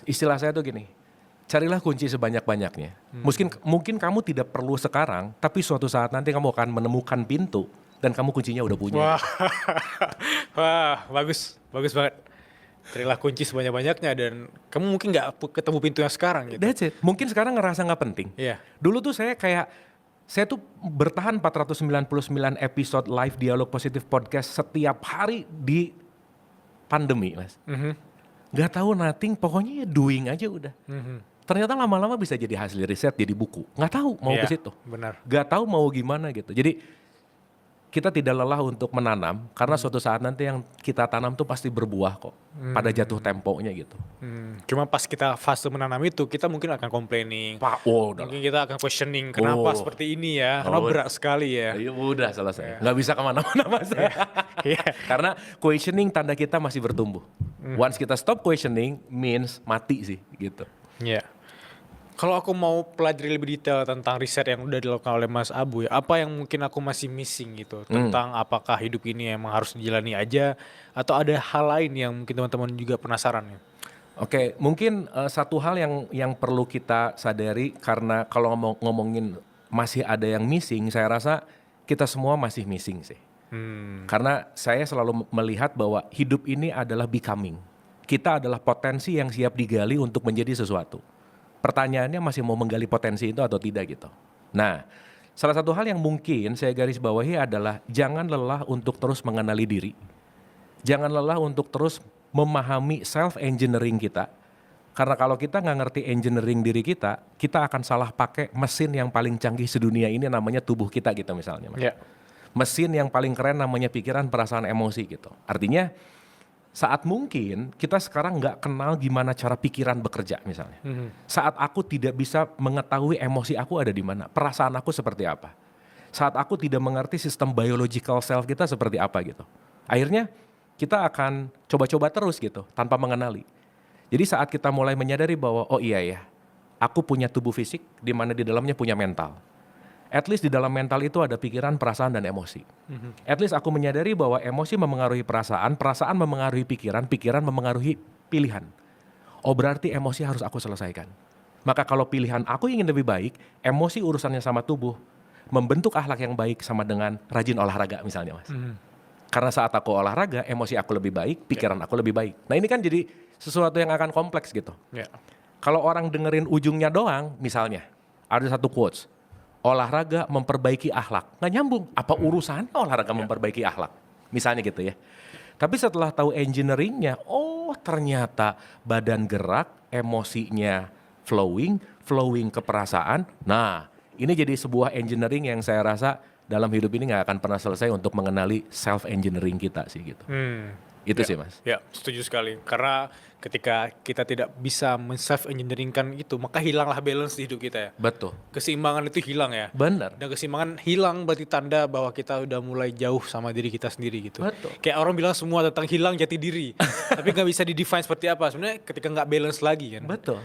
Istilah saya tuh gini, carilah kunci sebanyak-banyaknya. Mungkin kamu tidak perlu sekarang, tapi suatu saat nanti kamu akan menemukan pintu dan kamu kuncinya udah punya. Wah, wah, bagus banget. Carilah kunci sebanyak-banyaknya dan kamu mungkin nggak ketemu pintu yang sekarang gitu. That's it. Mungkin sekarang ngerasa nggak penting. Iya. Dulu tuh saya tuh bertahan 499 episode live dialog positif podcast setiap hari di pandemi, Mas. Gak tahu nothing, pokoknya ya doing aja udah. Ternyata lama-lama bisa jadi hasil riset, jadi buku. Gak tahu mau ke situ. Benar. Gak tahu mau gimana gitu. Jadi kita tidak lelah untuk menanam karena suatu saat nanti yang kita tanam tuh pasti berbuah kok pada jatuh temponya gitu. Cuma pas kita fase menanam itu kita mungkin akan complaining. Mungkin kita akan questioning kenapa seperti ini ya. Karena berat sekali ya. Ya udah selesai. Nggak bisa kemana-mana Mas. Karena questioning tanda kita masih bertumbuh. Once kita stop questioning means mati sih gitu. Iya. Kalau aku mau pelajari lebih detail tentang riset yang udah dilakukan oleh Mas Abu ya, apa yang mungkin aku masih missing gitu tentang apakah hidup ini emang harus dijalani aja atau ada hal lain yang mungkin teman-teman juga penasaran ya? Oke, mungkin satu hal yang perlu kita sadari karena kalau ngomongin masih ada yang missing, saya rasa kita semua masih missing sih. Karena saya selalu melihat bahwa hidup ini adalah becoming. Kita adalah potensi yang siap digali untuk menjadi sesuatu. Pertanyaannya masih mau menggali potensi itu atau tidak gitu. Nah, salah satu hal yang mungkin saya garis bawahi adalah jangan lelah untuk terus mengenali diri. Jangan lelah untuk terus memahami self-engineering kita. Karena kalau kita nggak ngerti engineering diri kita akan salah pakai mesin yang paling canggih sedunia ini namanya tubuh kita gitu misalnya. Yeah. Mesin yang paling keren namanya pikiran, perasaan, emosi gitu. Artinya saat mungkin kita sekarang nggak kenal gimana cara pikiran bekerja misalnya. Saat aku tidak bisa mengetahui emosi aku ada di mana, perasaan aku seperti apa. Saat aku tidak mengerti sistem biological self kita seperti apa gitu. Akhirnya kita akan coba-coba terus gitu tanpa mengenali. Jadi saat kita mulai menyadari bahwa oh iya ya, aku punya tubuh fisik di mana di dalamnya punya mental. At least di dalam mental itu ada pikiran, perasaan, dan emosi. At least aku menyadari bahwa emosi memengaruhi perasaan, perasaan memengaruhi pikiran, pikiran memengaruhi pilihan. Oh berarti emosi harus aku selesaikan. Maka kalau pilihan aku ingin lebih baik, emosi urusannya sama tubuh, membentuk akhlak yang baik sama dengan rajin olahraga misalnya Mas. Karena saat aku olahraga, emosi aku lebih baik, pikiran aku lebih baik. Nah ini kan jadi sesuatu yang akan kompleks gitu. Kalau orang dengerin ujungnya doang, misalnya, ada satu quotes, olahraga memperbaiki akhlak. Nggak nyambung, apa urusannya olahraga memperbaiki akhlak? Misalnya gitu ya. Tapi setelah tahu engineeringnya, oh ternyata badan gerak, emosinya flowing ke perasaan. Nah ini jadi sebuah engineering yang saya rasa dalam hidup ini nggak akan pernah selesai untuk mengenali self-engineering kita sih gitu. Itu sih Mas. Ya, setuju sekali. Karena ketika kita tidak bisa men-self-engineeringkan itu, maka hilanglah balance di hidup kita ya. Betul. Keseimbangan itu hilang ya. Benar. Dan keseimbangan hilang berarti tanda bahwa kita udah mulai jauh sama diri kita sendiri gitu. Betul. Kayak orang bilang semua tentang hilang jati diri. Tapi nggak bisa di-define seperti apa. Sebenarnya ketika nggak balance lagi kan. Betul.